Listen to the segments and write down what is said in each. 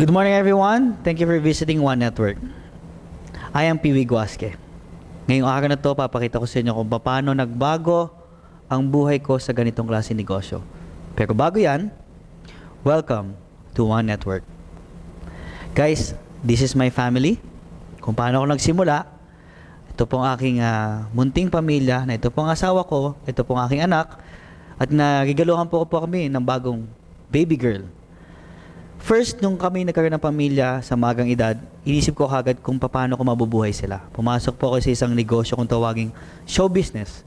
Good morning everyone. Thank you for visiting One Network. I am Piwi Guasque. Ngayong araw na to, papakita ko sa inyo kung paano nagbago ang buhay ko sa ganitong klase negosyo. Pero bago yan, welcome to One Network. Guys, this is my family. Kung paano ako nagsimula, ito pong aking munting pamilya, na ito pong asawa ko, ito pong aking anak, at nagigaluhan po kami ng bagong baby girl. First, nung kami nagkaroon ng pamilya sa magang edad, inisip ko kagad kung paano ko mabubuhay sila. Pumasok po ako sa isang negosyo kung tawaging show business.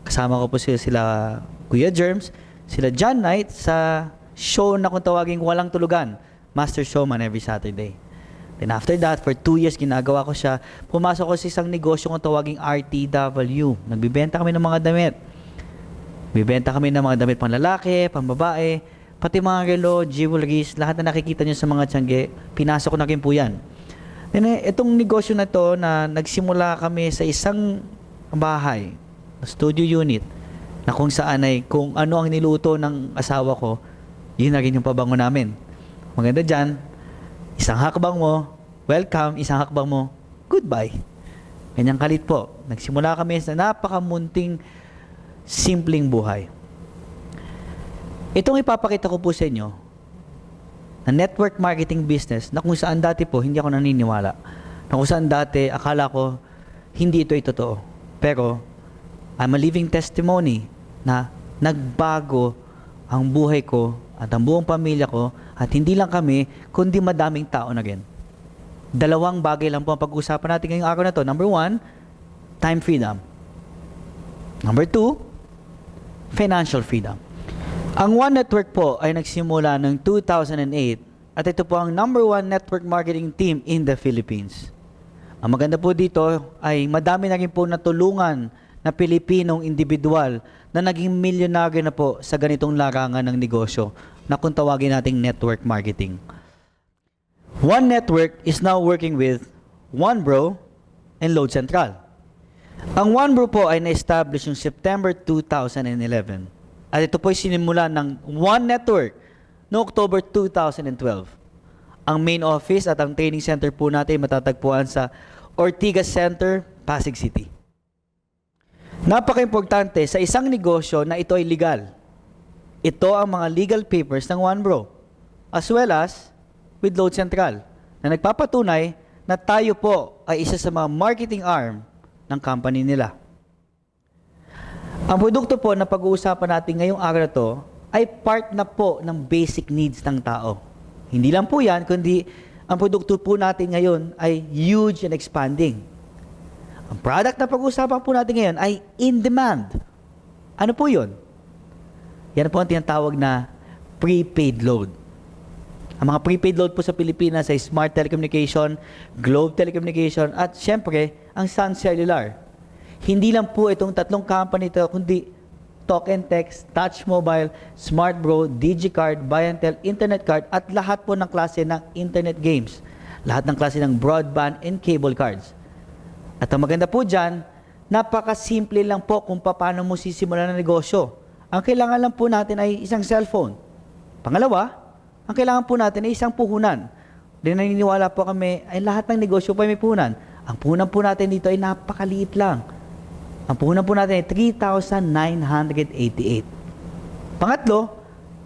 Kasama ko po sila Kuya Germs, sila John Knight sa show na kung tawaging Walang Tulugan, Master Showman every Saturday. Then after that, for 2 years ginagawa ko siya. Pumasok ko sa isang negosyo kung tawaging RTW. Nagbibenta kami ng mga damit. Bibenta kami ng mga damit pang lalaki, pang babae, pati mga relo, jewelries, lahat na nakikita nyo sa mga tiyangge, pinasok ko na rin po yan. Then, itong negosyo na to na nagsimula kami sa isang bahay, studio unit, na kung saan ay kung ano ang niluto ng asawa ko, yun na rin yung pabango namin. Maganda dyan, isang hakbang mo, welcome, isang hakbang mo, goodbye. Ganyang kalit po. Nagsimula kami sa napakamunting simpleng buhay. Itong ipapakita ko po sa inyo na network marketing business na kung saan dati po hindi ako naniniwala. Na kung saan dati akala ko hindi ito ay totoo. Pero I'm a living testimony na nagbago ang buhay ko at ang buong pamilya ko at hindi lang kami kundi madaming tao na rin. Dalawang bagay lang po ang pag-uusapan natin ngayong araw na to. Number 1, time freedom. Number 2, financial freedom. Ang One Network po ay nagsimula ng 2008 at ito po ang #1 network marketing team in the Philippines. Ang maganda po dito ay madami na rin po natulungan na Pilipinong individual na naging milyonaryo na po sa ganitong larangan ng negosyo na kung tawagin nating network marketing. One Network is now working with OneBro and Load Central. Ang OneBro po ay na-establish yung September 2011. At ito po ay sinimula ng One Network no October 2012. Ang main office at ang training center po natin matatagpuan sa Ortigas Center, Pasig City. Napaka-importante sa isang negosyo na ito ay legal. Ito ang mga legal papers ng OneBro as well as with Load Central na nagpapatunay na tayo po ay isa sa mga marketing arm ng company nila. Ang produkto po na pag-uusapan natin ngayong araw na to ay part na po ng basic needs ng tao. Hindi lang po yan, kundi ang produkto po natin ngayon ay huge and expanding. Ang product na pag-uusapan po natin ngayon ay in demand. Ano po yun? Yan po ang tinatawag na prepaid load. Ang mga prepaid load po sa Pilipinas ay Smart Telecommunication, Globe Telecommunication, at syempre, ang Sun Cellular. Hindi lang po itong tatlong company ito, kundi Talk and Text, Touch Mobile, SmartBro, DigiCard, Buy&Tel, Internet Card, at lahat po ng klase ng Internet games. Lahat ng klase ng broadband and cable cards. At ang maganda po dyan, napakasimple lang po kung paano mo sisimulan ng negosyo. Ang kailangan lang po natin ay isang cellphone. Pangalawa, ang kailangan po natin ay isang puhunan. Dahil naniniwala po kami ay lahat ng negosyo po ay may puhunan. Ang puhunan po natin dito ay napakaliit lang. Ang puhunan po natin ay 3,988. Pangatlo,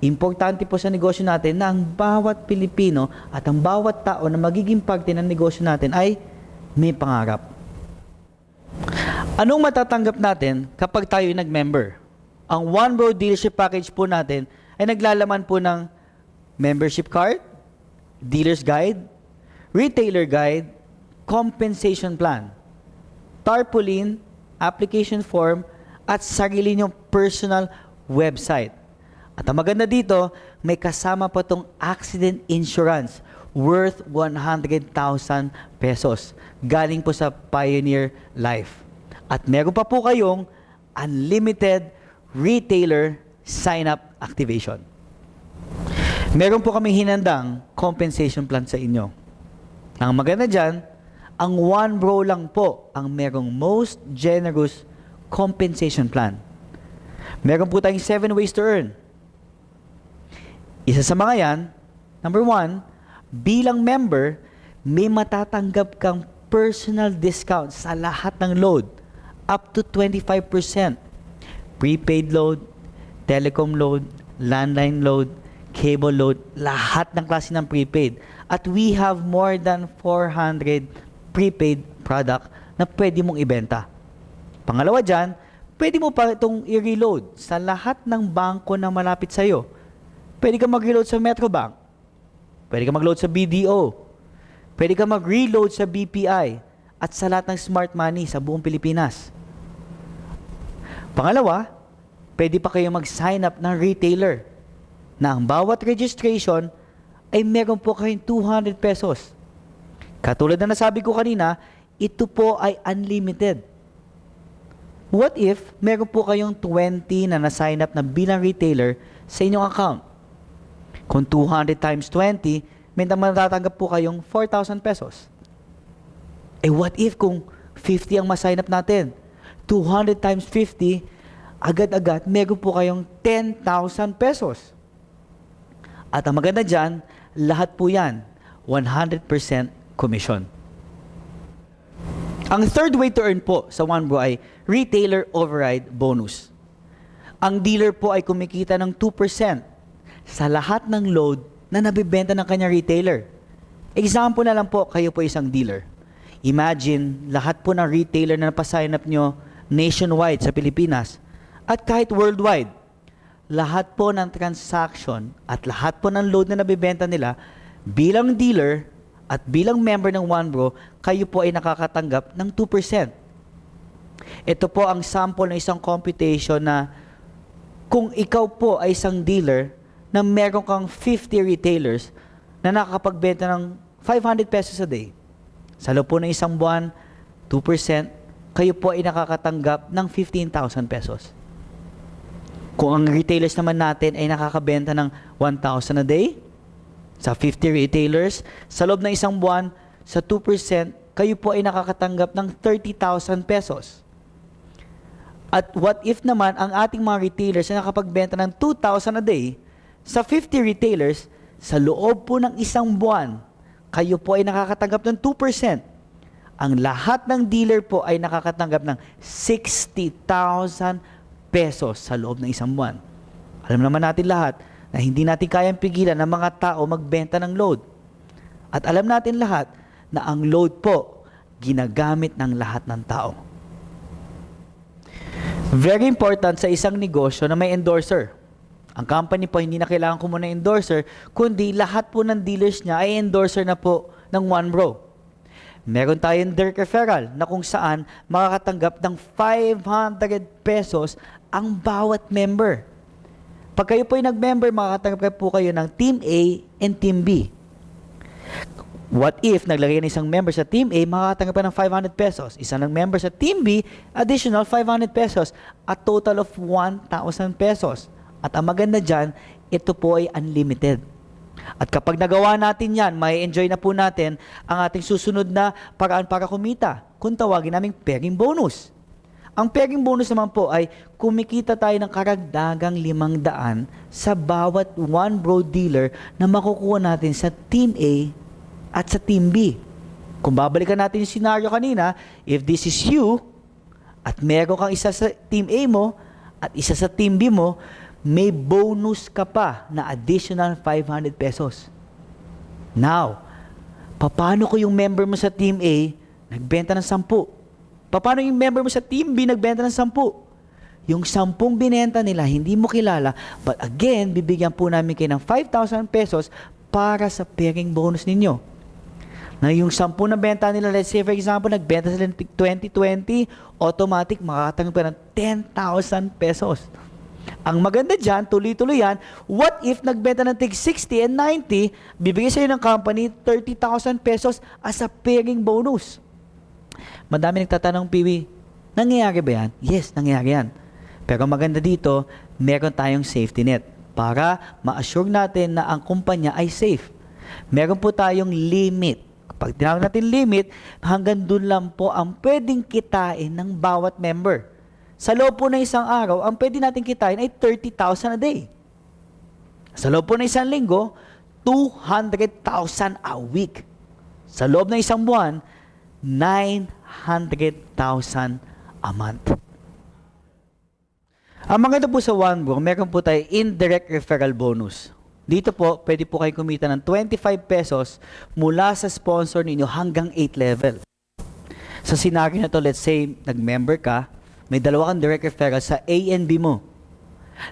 importante po sa negosyo natin na ang bawat Pilipino at ang bawat tao na magiging parte ng negosyo natin ay may pangarap. Anong matatanggap natin kapag tayo ay nag-member? Ang OneBro dealership package po natin ay naglalaman po ng membership card, dealer's guide, retailer guide, compensation plan, tarpaulin, application form, at sarili niyong personal website. At ang maganda dito, may kasama pa itong accident insurance worth 100,000 pesos. Galing po sa Pioneer Life. At meron pa po kayong unlimited retailer sign-up activation. Meron po kami hinandang compensation plan sa inyo. Ang maganda dyan, ang OneBro lang po ang merong most generous compensation plan. Meron po tayong 7 ways to earn. Isa sa mga yan, number 1, bilang member, may matatanggap kang personal discount sa lahat ng load, up to 25%. Prepaid load, telecom load, landline load, cable load, lahat ng klase ng prepaid. At we have more than 400 prepaid product na pwede mong ibenta. Pangalawa dyan, pwede mo pa itong i-reload sa lahat ng bangko na malapit sa'yo. Pwede ka mag-reload sa Metrobank. Pwede ka mag-load sa BDO. Pwede ka mag-reload sa BPI at sa lahat ng smart money sa buong Pilipinas. Pangalawa, pwede pa kayo mag-sign up ng retailer na ang bawat registration ay meron po kayong 200 pesos. Katulad na nasabi ko kanina, ito po ay unlimited. What if meron po kayong 20 na na-sign up na bilang retailer sa inyong account? Kung 200 times 20, may matatanggap po kayong 4,000 pesos. Eh what if kung 50 ang ma-sign up natin? 200 times 50, agad-agad meron po kayong 10,000 pesos. At ang maganda dyan, lahat po yan, 100% commission. Ang third way to earn po sa OneBro ay retailer override bonus. Ang dealer po ay kumikita ng 2% sa lahat ng load na nabibenta ng kanyang retailer. Example na lang po, kayo po isang dealer. Imagine, lahat po ng retailer na napasign up nyo nationwide sa Pilipinas at kahit worldwide, lahat po ng transaction at lahat po ng load na nabibenta nila bilang dealer at bilang member ng OneBro, kayo po ay nakakatanggap ng 2%. Ito po ang sample ng isang computation na kung ikaw po ay isang dealer na meron kang 50 retailers na nakakapagbenta ng 500 pesos a day, sa loob po ng isang buwan, 2%, kayo po ay nakakatanggap ng 15,000 pesos. Kung ang retailers naman natin ay nakakabenta ng 1,000 a day, sa 50 retailers, sa loob ng isang buwan, sa 2%, kayo po ay nakakatanggap ng 30,000 pesos. At what if naman ang ating mga retailers ay nakapagbenta ng 2,000 a day, sa 50 retailers, sa loob po ng isang buwan, kayo po ay nakakatanggap ng 2%. Ang lahat ng dealer po ay nakakatanggap ng 60,000 pesos sa loob ng isang buwan. Alam naman natin lahat na hindi natin kayang pigilan ng mga tao magbenta ng load. At alam natin lahat na ang load po ginagamit ng lahat ng tao. Very important sa isang negosyo na may endorser. Ang company po hindi na kailangan kumuha ng endorser, kundi lahat po ng dealers niya ay endorser na po ng OneBro. Meron tayong direct referral na kung saan makakatanggap ng 500 pesos ang bawat member. Pag kayo po ay nag-member, makakatanggap po kayo ng Team A and Team B. What if naglagay ng isang member sa Team A, makakatanggap ka ng 500 pesos. Isa ng member sa Team B, additional 500 pesos. A total of 1,000 pesos. At ang maganda dyan, ito po ay unlimited. At kapag nagawa natin yan, may enjoy na po natin ang ating susunod na paraan para kumita. Kung tawagin naming pairing bonus. Ang pairing bonus naman po ay kumikita tayo ng karagdagang 500 sa bawat OneBro dealer na makukuha natin sa Team A at sa Team B. Kung babalikan natin yung scenario kanina, if this is you at meron kang isa sa Team A mo at isa sa Team B mo, may bonus ka pa na additional 500 pesos. Now, paano ko yung member mo sa Team A nagbenta ng 10? Paano yung member mo sa Team B nagbenta ng 10? Yung 10 binenta nila, hindi mo kilala, but again, bibigyan po namin kayo ng 5,000 pesos para sa pairing bonus ninyo. Na yung 10 na benta nila, let's say for example, nagbenta sila ng 2020, automatic makakatanggap ka ng 10,000 pesos. Ang maganda dyan, tuloy-tuloy yan, what if nagbenta ng tig 60 and 90, bibigay sa'yo ng company 30,000 pesos as a pairing bonus. Madami nagtatanong, Piwi, nangyayari ba yan? Yes, nangyayari yan. Pero maganda dito, meron tayong safety net para ma-assure natin na ang kumpanya ay safe. Meron po tayong limit. Kapag tinawag natin limit, hanggang dun lang po ang pwedeng kitain ng bawat member. Sa loob po ng isang araw, ang pwede natin kitain ay 30,000 a day. Sa loob po ng isang linggo, 200,000 a week. Sa loob ng isang buwan, 900,000 a month. Ang maganda po sa OneBro, meron po tayo indirect referral bonus. Dito po, pwede po kayo kumita ng 25 pesos mula sa sponsor ninyo hanggang 8 level. Sa scenario na to, let's say, nag-member ka, may dalawa kang direct referral sa A and B mo.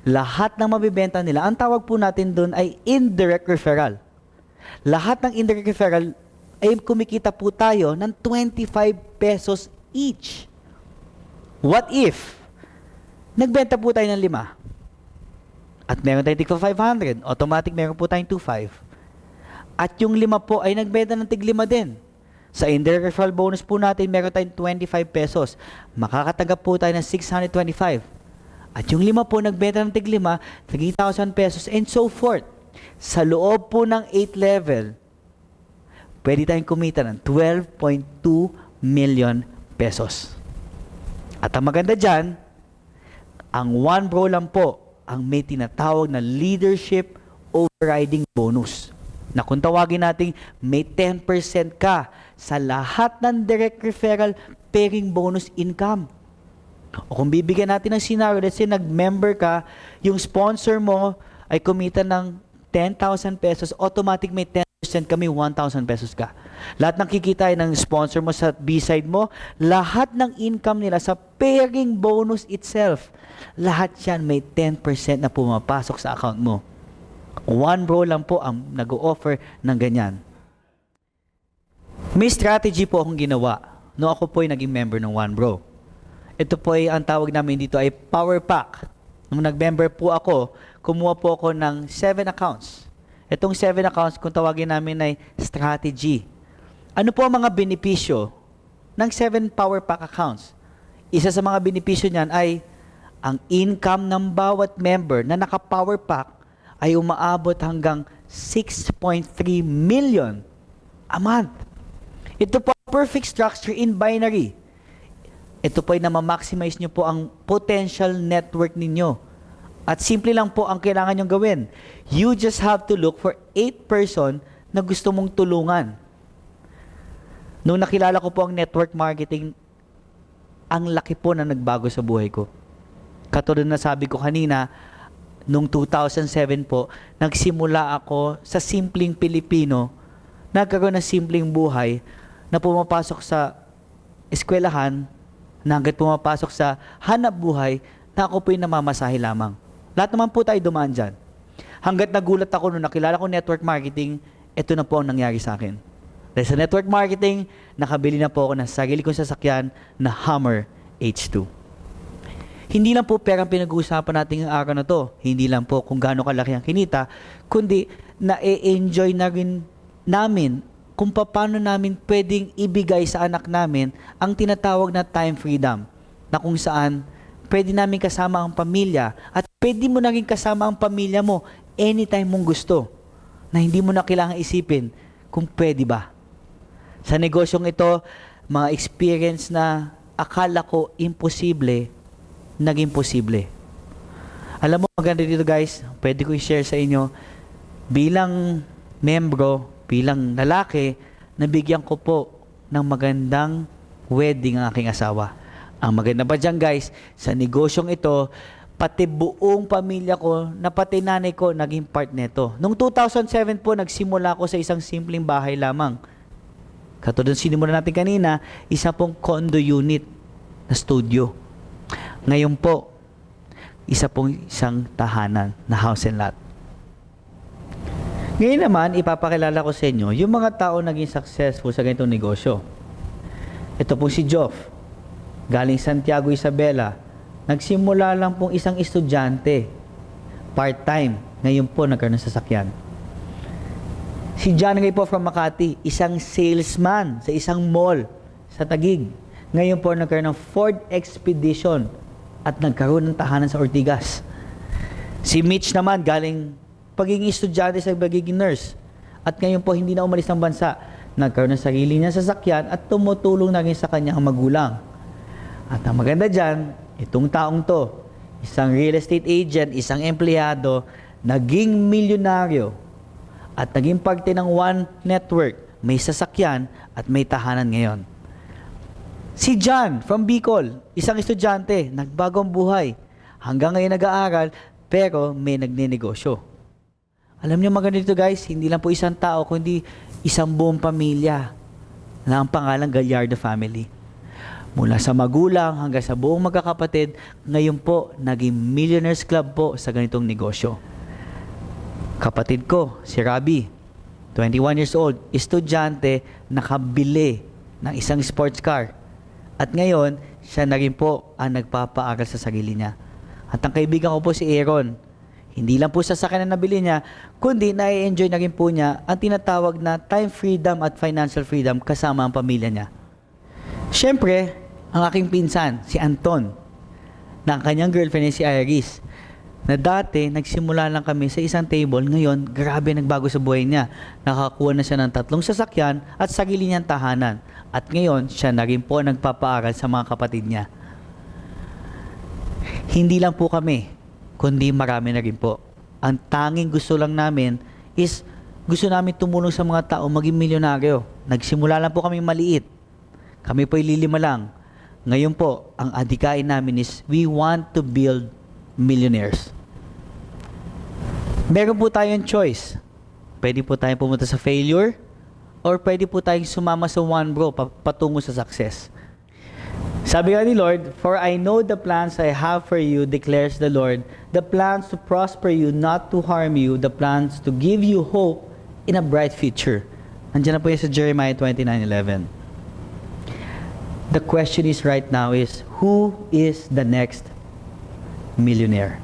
Lahat ng mabibenta nila, ang tawag po natin doon ay indirect referral. Lahat ng indirect referral ay kumikita po tayo ng 25 pesos each. What if nagbenta po tayo ng 5 at meron tayong tig 500, automatic meron po tayong 25. At yung 5 po ay nagbenta ng tig 5 din. Sa indirect referral bonus po natin, meron tayong 25 pesos. Makakatanggap po tayo ng 625. At yung 5 po nagbenta ng tig 5, 3,000 pesos and so forth. Sa loob po ng 8 level, pwede tayong kumita ng 12.2 million pesos. At ang maganda dyan, ang OneBro lang po ang may tinatawag na leadership overriding bonus. Na kung tawagin natin, may 10% ka sa lahat ng direct referral pairing bonus income. O kung bibigyan natin ng scenario, let's say nag-member ka, yung sponsor mo ay kumita ng 10,000 pesos, automatic may 10% kami 1,000 pesos ka. Lahat ng kikita ng sponsor mo sa B-side mo, lahat ng income nila sa pairing bonus itself, lahat yan may 10% na pumapasok sa account mo. OneBro lang po ang nag-o-offer ng ganyan. May strategy po akong ginawa no ako po ay naging member ng OneBro. Ito po ay ang tawag namin dito ay Power Pack. Nung nag-member po ako, kumuha po ako ng 7 accounts. Itong 7 accounts, kung tawagin namin ay strategy. Ano po ang mga benepisyo ng 7 Power Pack accounts? Isa sa mga benepisyo niyan ay ang income ng bawat member na naka-Power Pack ay umaabot hanggang 6.3 million a month. Ito po ang perfect structure in binary. Ito po ay na-maximize nyo po ang potential network ninyo. At simple lang po ang kailangan nyong gawin. You just have to look for 8 person na gusto mong tulungan. Nung nakilala ko po ang network marketing, ang laki po na nagbago sa buhay ko. Katulad na sabi ko kanina, nung 2007 po, nagsimula ako sa simpleng Pilipino, nagkaroon ng simpleng buhay, na pumapasok sa eskwelahan, na hanggat pumapasok sa hanap buhay, na ako po yung namamasahe lamang. Lahat naman po tayo dumaan dyan. Hanggat nagulat ako nung nakilala ko network marketing, ito na po ang nangyari sa akin. Dahil sa network marketing, nakabili na po ako ng sarili kong sasakyan na Hummer H2. Hindi lang po perang pinag-uusapan natin ng araw na to. Hindi lang po kung gaano kalaki ang kinita, kundi na-enjoy na rin namin kung paano namin pwedeng ibigay sa anak namin ang tinatawag na time freedom, na kung saan pwede namin kasama ang pamilya at pwede mo na rin kasama ang pamilya mo anytime mong gusto, na hindi mo na kailangan isipin kung pwede ba. Sa negosyong ito, mga experience na akala ko imposible, naging posible. Alam mo, maganda dito guys, pwede ko i-share sa inyo, bilang membro, bilang lalaki, nabigyan ko po ng magandang wedding ang aking asawa. Ang maganda pa dyan guys, sa negosyong ito, pati buong pamilya ko, na pati nanay ko, naging part nito. Noong 2007 po, nagsimula ako sa isang simpleng bahay lamang. Katulad sinimulan natin kanina, isa pong condo unit na studio. Ngayon po, isang tahanan na house and lot. Ngayon naman, ipapakilala ko sa inyo yung mga tao naging successful sa ganitong negosyo. Ito po si Joff, galing Santiago, Isabela. Nagsimula lang pong isang estudyante, part-time. Ngayon po, nagkaroon ng sasakyan. Si John Ray po from Makati, isang salesman sa isang mall sa Taguig. Ngayon po, nagkaroon ng Ford Expedition at nagkaroon ng tahanan sa Ortigas. Si Mitch naman, galing pagiging estudyante sa pagiging nurse. At ngayon po, hindi na umalis ng bansa. Nagkaroon ng sarili niya sasakyan at tumutulong na rin sa kanyang magulang. At ang maganda dyan, itong taong to, isang real estate agent, isang empleyado, naging milyonaryo. at naging parte ng One Network. May sasakyan at may tahanan ngayon. Si John from Bicol, isang estudyante, nagbago ang buhay. Hanggang ngayon nag-aaral, pero may nagnenegosyo. Alam niyo maganda dito guys, hindi lang po isang tao, kundi isang buong pamilya na ang pangalang Gallardo family. Mula sa magulang hanggang sa buong magkakapatid, ngayon po, naging Millionaires Club po sa ganitong negosyo. Kapatid ko, si Rabi, 21 years old, estudyante, nakabili ng isang sports car. At ngayon, siya na rin po ang nagpapaaral sa sarili niya. At ang kaibigan ko po si Aaron, hindi lang po sasakyan na nabili niya, kundi na-enjoy na rin po niya ang tinatawag na time freedom at financial freedom kasama ang pamilya niya. Siyempre, ang aking pinsan, si Anton, na ang kanyang girlfriend ay si Iris, na dati nagsimula lang kami sa isang table, ngayon grabe nagbago sa buhay niya. Nakakuha na siya ng 3 sasakyan at sarili niyang tahanan. At ngayon, siya na rin po nagpapaaral sa mga kapatid niya. Hindi lang po kami, kundi marami na rin po. Ang tanging gusto lang namin is gusto namin tumulong sa mga tao maging milyonaryo. Nagsimula lang po kami maliit. Kami po ililima lang. Ngayon po, ang adhikain namin is we want to build millionaires. Meron po tayong choice. Pwede po tayong pumunta sa failure or pwede po tayong sumama sa One Bro patungo sa success. Sabi nga ni Lord, "For I know the plans I have for you, declares the Lord, the plans to prosper you, not to harm you, the plans to give you hope in a bright future." Nandiyan na po yan sa Jeremiah 29:11. The question is right now is, who is the next millionaire?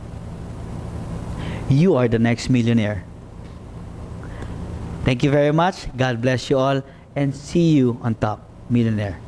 You are the next millionaire. Thank you very much. God bless you all and see you on top, millionaire.